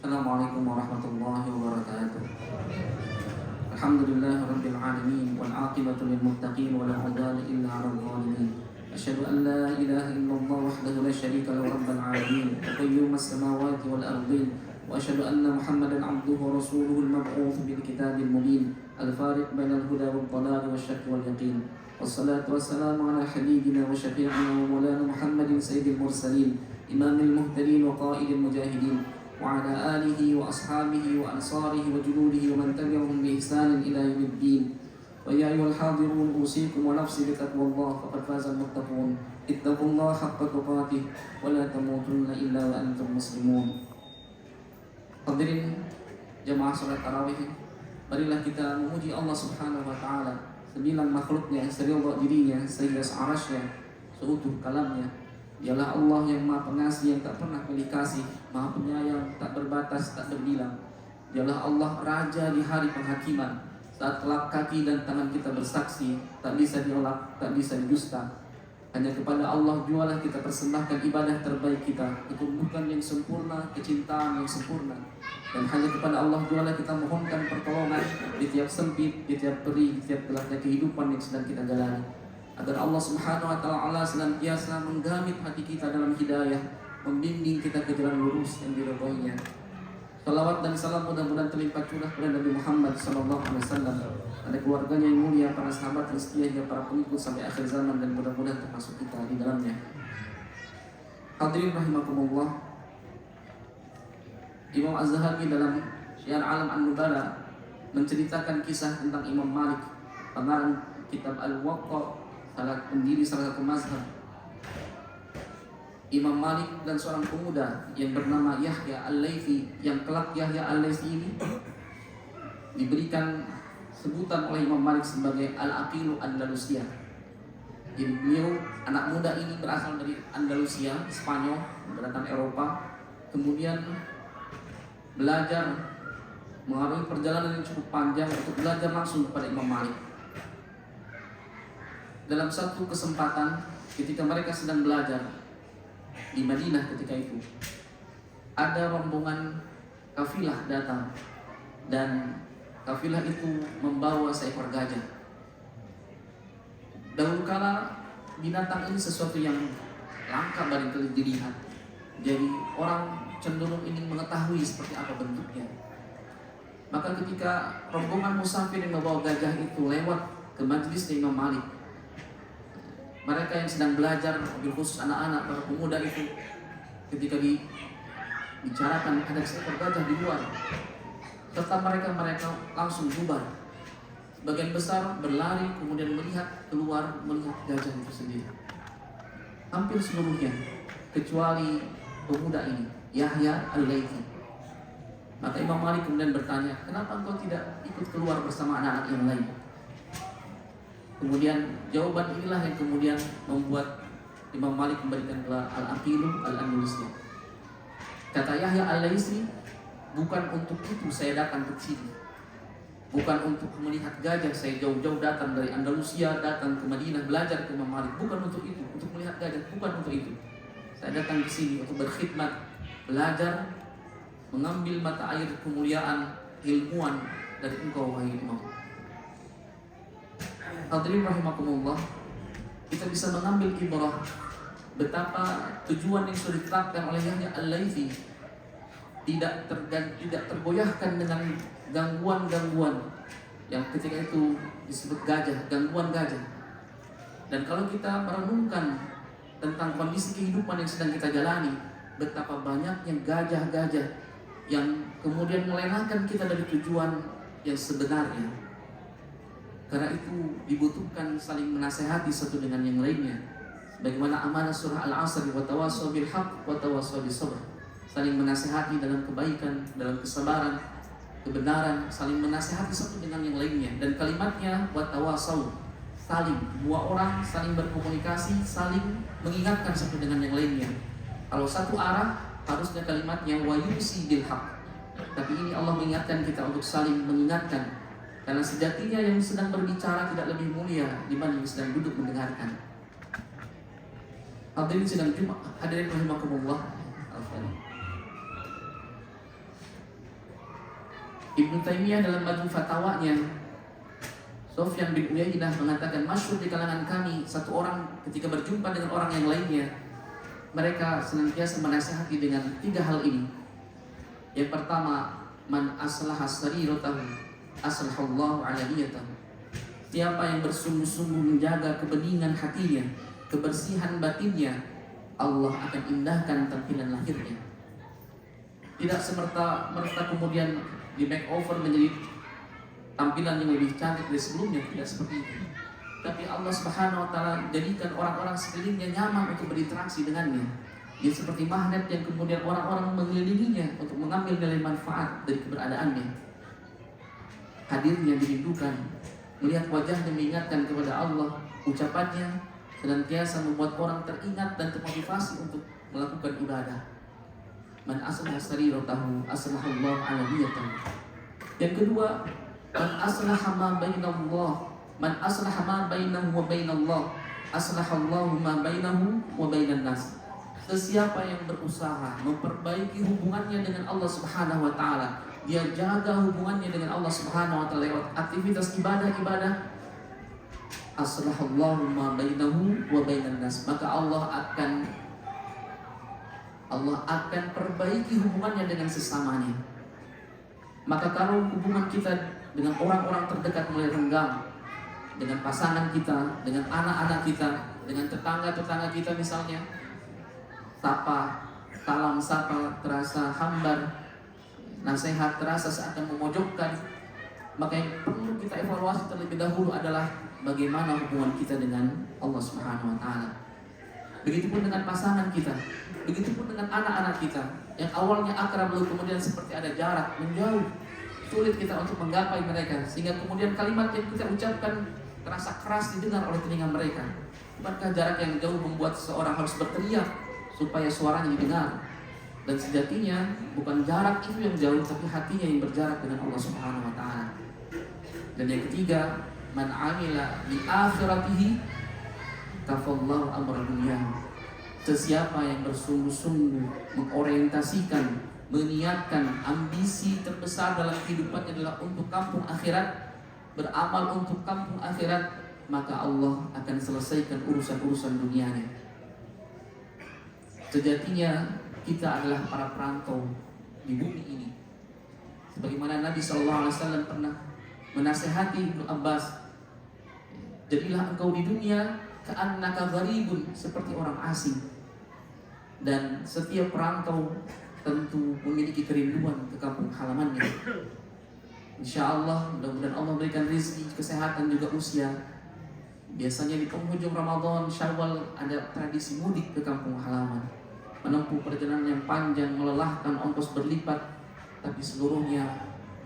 Assalamualaikum warahmatullahi wabarakatuh. Alhamdulillah rabbil alamin wal aqibatu lil muttaqin wa la udwana illa 'alal zalimin. Asyhadu an la ilaha illallah wahdahu la syarika lahu rabbul alamin wa qayyumus samawati wal ardin wa asyhadu anna Muhammadan 'abduhu wa rasuluhu al-mab'uts bil kitabil mubin al-fariq bainal huda wad dhalal wasyakk wal yaqin. Wassalatu wassalamu ala habibina wa syafi'ina wa maulana Muhammadin sayyidil mursalin imamil muhtadin wa qa'idil mujahidin وعلى آله وأصحابه وأنصاره وجنوده ومن تبعهم بإحسان إلى يوم الدين. ويا أيها الحاضرون أوصيكم ونفسي بتقوى الله فقد فاز المتقون. اتقوا الله حق تقاته ولا تموتن إلا وأنتم مسلمون. Hadirin jemaah salat tarawih, marilah kita memuji Allah Subhanahu wa taala, sembilan makhluknya, seridha dirinya, sehingga searasnya, seutuh kalamnya. Dialah Allah yang maha pengasih, yang tak pernah pilih kasih, maha penyayang, tak berbatas, tak berbilang. Dialah Allah Raja di hari penghakiman, saat kelak kaki dan tangan kita bersaksi, tak bisa diolak, tak bisa didusta. Hanya kepada Allah jualah kita persembahkan ibadah terbaik kita, ketundukan yang sempurna, kecintaan yang sempurna. Dan hanya kepada Allah jualah kita mohonkan pertolongan di tiap sempit, di tiap perih, di tiap gelapnya kehidupan yang sedang kita jalani. Agar Allah Subhanahu wa ta'ala senantiasa menggamit hati kita dalam hidayah, membimbing kita ke jalan lurus yang diridhoinya. Salawat dan salam mudah-mudahan terlimpah curah kepada Nabi Muhammad sallallahu alaihi wasallam, pada keluarganya yang mulia, para sahabat yang setia hingga para pengikut sampai akhir zaman, dan mudah-mudahan termasuk kita di dalamnya. Hadirin rahimakumullah, Imam Az-Zahabi dalam Syiar Alam An-Nubala menceritakan kisah tentang Imam Malik, pengarang kitab Al-Muwatta, pendiri salah satu mazhab. Imam Malik dan seorang pemuda yang bernama Yahya Al-Laythi, yang kelak Yahya Al-Laythi ini diberikan sebutan oleh Imam Malik sebagai Al-Aqilu Andalusia. Jadi beliau, anak muda ini, berasal dari Andalusia, Spanyol, daratan Eropa. Kemudian belajar, mengalami perjalanan yang cukup panjang untuk belajar langsung kepada Imam Malik. Dalam satu kesempatan ketika mereka sedang belajar di Madinah ketika itu, ada rombongan kafilah datang, dan kafilah itu membawa seekor gajah. Dahulu kala binatang ini sesuatu yang langka bagi dilihat, jadi orang cenderung ingin mengetahui seperti apa bentuknya. Maka ketika rombongan musafir yang membawa gajah itu lewat ke majelis Imam Malik, mereka yang sedang belajar, mobil khusus anak-anak, para pemuda itu, ketika dibicarakan ada seekor gajah di luar, serta mereka langsung bubar. Sebagian besar berlari, kemudian melihat gajah itu sendiri. Hampir seluruhnya, kecuali pemuda ini, Yahya Al-Laythi. Maka Imam Malik kemudian bertanya, kenapa engkau tidak ikut keluar bersama anak-anak yang lain? Kemudian jawaban inilah yang kemudian membuat Imam Malik memberikan gelar Al-Aqilu Al-Andalusia. Kata Yahya Al-Laythi, bukan untuk itu saya datang ke sini, bukan untuk melihat gajah saya jauh-jauh datang dari Andalusia, datang ke Madinah belajar ke Imam Malik, bukan untuk itu, untuk melihat gajah, bukan untuk itu. Saya datang ke sini untuk berkhidmat, belajar, mengambil mata air kemuliaan ilmuwan dari engkau wahai Imam. Hadirin rahimakumullah, kita bisa mengambil ibrah betapa tujuan yang sudah ditetapkan oleh Yahya Al-Laythi tidak tergoyahkan dengan gangguan-gangguan yang ketika itu disebut gajah, gangguan gajah. Dan kalau kita merenungkan tentang kondisi kehidupan yang sedang kita jalani, betapa banyaknya gajah-gajah yang kemudian melenakan kita dari tujuan yang sebenarnya. Karena itu dibutuhkan saling menasehati satu dengan yang lainnya. Bagaimana amanah surah Al-Asr, wa tawassaw bil haqq wa tawassaw bis sabr. Saling menasehati dalam kebaikan, dalam kesabaran, kebenaran, saling menasehati satu dengan yang lainnya. Dan kalimatnya wa tawassaw, saling, dua orang saling berkomunikasi, saling mengingatkan satu dengan yang lainnya. Kalau satu arah, harusnya kalimatnya wa yusi bil haqq. Tapi ini Allah mengingatkan kita untuk saling mengingatkan. Karena sejatinya yang sedang berbicara tidak lebih mulia dibanding yang sedang duduk mendengarkan. Hadirin sidang Jumat, hadirin rahimakumullah. Ibnu Taimiyah dalam majmu fatwanya, Sufyan bin Uyainah mengatakan, masyhur di kalangan kami satu orang ketika berjumpa dengan orang yang lainnya, mereka senantiasa menasihati dengan 3 hal ini. Yang pertama, man aslaha sariratahu aslahallahu alaniyatahu. Siapa yang bersungguh-sungguh menjaga kebeningan hatinya, kebersihan batinnya, Allah akan indahkan tampilan lahirnya. Tidak semerta-merta kemudian di makeover menjadi tampilan yang lebih cantik dari sebelumnya, tidak seperti itu. Tapi Allah Subhanahu wa taala jadikan orang-orang sekelilingnya nyaman untuk berinteraksi dengannya. Dia seperti magnet yang kemudian orang-orang mengelilinginya untuk mengambil nilai manfaat dari keberadaannya. Hadirnya dirindukan, melihat wajahnya mengingatkan kepada Allah, ucapannya senantiasa membuat orang teringat dan termotivasi untuk melakukan ibadah. Man aslaha sariratahu aslahallahu alaniyatahu. Yang kedua, man aslaha ma bainallah, man aslaha ma bainahu wa bainallah, aslahallahu ma bainahu wa bainan nas. Sesiapa yang berusaha memperbaiki hubungannya dengan Allah Subhanahu wa taala, dia jaga hubungannya dengan Allah Subhanahu wa taala lewat aktivitas ibadah-ibadah, aslahallahu ma bainahu wa bainan nas, maka Allah akan perbaiki hubungannya dengan sesamanya. Maka kalau hubungan kita dengan orang-orang terdekat mulai renggang, dengan pasangan kita, dengan anak-anak kita, dengan tetangga-tetangga kita misalnya, salam sapa terasa hambar, nasihat terasa seakan memojokkan, maka yang perlu kita evaluasi terlebih dahulu adalah bagaimana hubungan kita dengan Allah Subhanahu wa taala. Begitupun dengan pasangan kita, begitupun dengan anak-anak kita yang awalnya akrab lalu kemudian seperti ada jarak menjauh, sulit kita untuk menggapai mereka, sehingga kemudian kalimat yang kita ucapkan terasa keras didengar oleh telinga mereka. Bukankah jarak yang jauh membuat seseorang harus berteriak supaya suaranya didengar? Dan sejatinya bukan jarak itu yang jauh, tapi hatinya yang berjarak dengan Allah Subhanahu wa taala. Dan yang ketiga, man amila li akhiratihi kafallahu amra dunya. Sesiapa yang bersungguh-sungguh mengorientasikan, meniatkan ambisi terbesar dalam kehidupannya adalah untuk kampung akhirat, beramal untuk kampung akhirat, maka Allah akan selesaikan urusan-urusan dunianya. Sejatinya kita adalah para perantau di bumi ini. Sebagaimana Nabi SAW pernah menasihati Ibnu Abbas, jadilah engkau di dunia ka'annaka gharibun, seperti orang asing. Dan setiap perantau tentu memiliki kerinduan ke kampung halamannya. Insya Allah, mudah-mudahan Allah berikan rezeki, kesehatan juga usia. Biasanya di penghujung Ramadan, Syawal ada tradisi mudik ke kampung halaman, menempuh perjalanan yang panjang, melelahkan, ongkos berlipat, tapi seluruhnya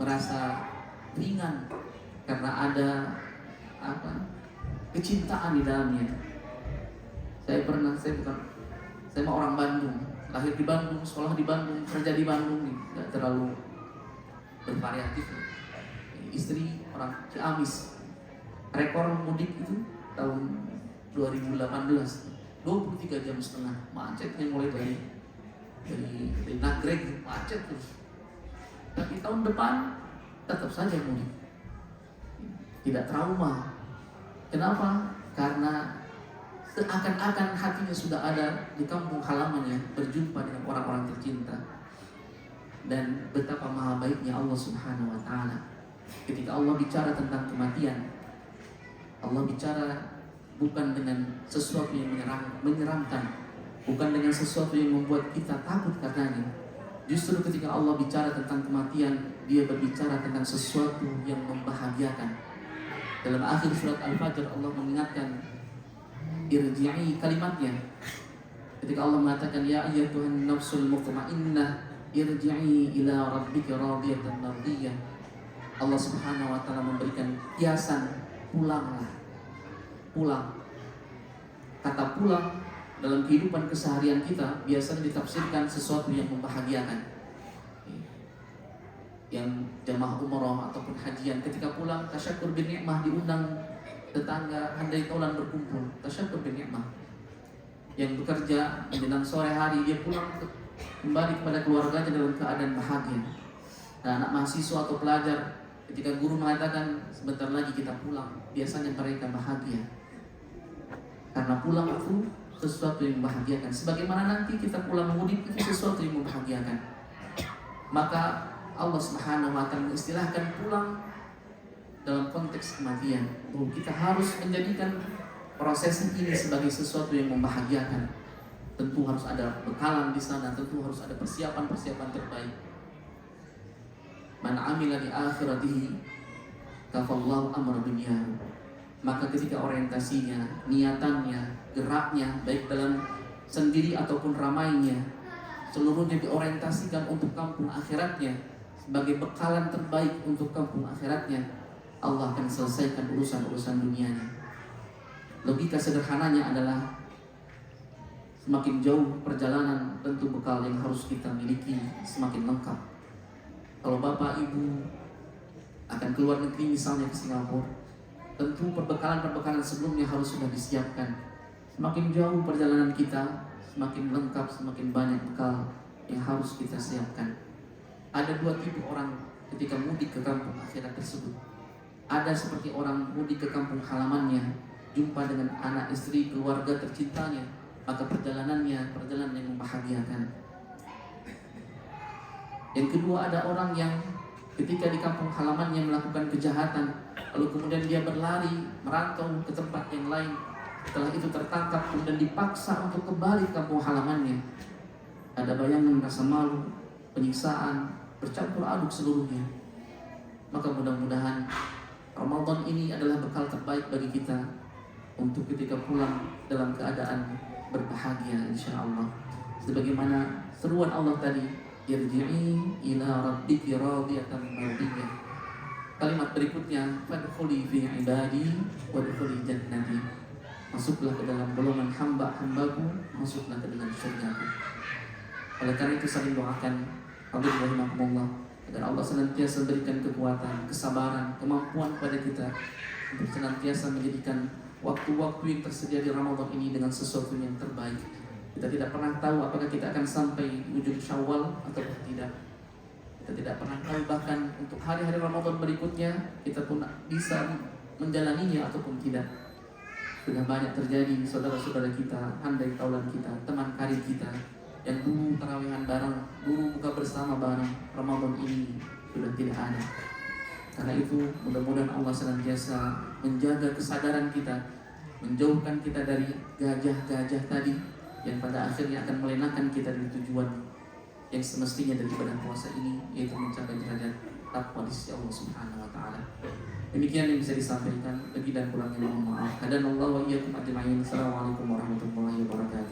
merasa ringan karena ada kecintaan di dalamnya. Saya mah orang Bandung, lahir di Bandung, sekolah di Bandung, kerja di Bandung, nggak terlalu bervariatif. Istri orang Ciamis, rekor mudik itu tahun 2018, 23,5 jam, macetnya mulai dari Nagreg, macet terus. Tapi tahun depan tetap saja mudik, tidak trauma. Kenapa? Karena seakan-akan hatinya sudah ada di kampung halamannya, berjumpa dengan orang-orang tercinta. Dan betapa maha baiknya Allah Subhanahu wa taala. Ketika Allah bicara tentang kematian, Allah bicara bukan dengan sesuatu yang menyeramkan, bukan dengan sesuatu yang membuat kita takut karenanya. Justru ketika Allah bicara tentang kematian, Dia berbicara tentang sesuatu yang membahagiakan. Dalam akhir surat Al-Fajr, Allah mengingatkan irji'i, kalimatnya ketika Allah mengatakan ya ayyatuhan nafsul mutmainnah irji'i ila rabbika radiyatan mardiyah. Allah Subhanahu wa taala memberikan kiasan, pulanglah. Pulang. Kata pulang dalam kehidupan keseharian kita biasanya ditafsirkan sesuatu yang membahagiakan. Yang jamaah umrah ataupun hajian ketika pulang tasyakur bin ni'mah, diundang tetangga handai taulan berkumpul, tasyakur bin ni'mah. Yang bekerja menjelang sore hari dia pulang kembali kepada keluarganya dalam keadaan bahagia. Dan anak mahasiswa atau pelajar, ketika guru mengatakan sebentar lagi kita pulang, biasanya mereka bahagia. Karena pulang itu sesuatu yang membahagiakan. Sebagaimana nanti kita pulang mudik itu sesuatu yang membahagiakan. Maka Allah Subhanahu wa Ta'ala mengistilahkan pulang dalam konteks kematian. Bahwa kita harus menjadikan proses ini sebagai sesuatu yang membahagiakan. Tentu harus ada bekalan di sana, tentu harus ada persiapan-persiapan terbaik. Man amila li akhiratihi kafallahu amra dunyahu. Maka ketika orientasinya, niatannya, geraknya, baik dalam sendiri ataupun ramainya, seluruhnya diorientasikan untuk kampung akhiratnya, sebagai bekalan terbaik untuk kampung akhiratnya, Allah akan selesaikan urusan-urusan dunianya. Logika sederhananya adalah semakin jauh perjalanan, tentu bekal yang harus kita miliki semakin lengkap. Kalau bapak ibu akan keluar negeri misalnya ke Singapura, tentu perbekalan-perbekalan sebelumnya harus sudah disiapkan. Semakin jauh perjalanan kita, semakin lengkap, semakin banyak bekal yang harus kita siapkan. Ada dua tipe orang ketika mudik ke kampung akhirat tersebut. Ada seperti orang mudik ke kampung halamannya, jumpa dengan anak istri keluarga tercintanya, maka perjalanannya perjalanan yang membahagiakan. Yang kedua, ada orang yang ketika di kampung halamannya melakukan kejahatan, lalu kemudian dia berlari, merantau ke tempat yang lain. Setelah itu tertangkap, kemudian dipaksa untuk kembali ke kampung halamannya. Ada bayangan rasa malu, penyiksaan, bercampur aduk seluruhnya. Maka mudah-mudahan Ramadan ini adalah bekal terbaik bagi kita untuk ketika pulang dalam keadaan berbahagia insyaallah. Sebagaimana seruan Allah tadi, irji'i ila rabbiki radiyatan mardiyah. Kalimat berikutnya, fadkhuli fi ibadi wadkhuli jannati. Masuklah ke dalam golongan hamba-hambaku, masuklah ke dalam surgaku. Oleh karena itu saling doakan Allah agar Allah senantiasa berikan kekuatan, kesabaran, kemampuan kepada kita untuk senantiasa menjadikan waktu-waktu yang tersedia di Ramadan ini dengan sesuatu yang terbaik. Kita tidak pernah tahu apakah kita akan sampai ujung Syawal atau tidak. Kita tidak pernah tahu, bahkan untuk hari-hari Ramadan berikutnya kita pun bisa menjalaninya ataupun tidak. Sudah banyak terjadi saudara-saudara kita, handai taulan kita, teman karib kita yang dulu tarawihan bareng, dulu buka bersama bareng, Ramadan ini sudah tidak ada. Karena itu mudah-mudahan Allah senantiasa menjaga kesadaran kita, menjauhkan kita dari gajah-gajah tadi yang pada akhirnya akan melenakan kita dari tujuan yang semestinya dari ibadah puasa ini, yaitu mencapai derajat takwa di sisi Allah Subhanahu wa Ta'ala. Demikian yang bisa disampaikan, lebih dan kurangnya mohon maaf. Hadanallahu wa iyyakum ajma'in. Assalamualaikum warahmatullahi wabarakatuh.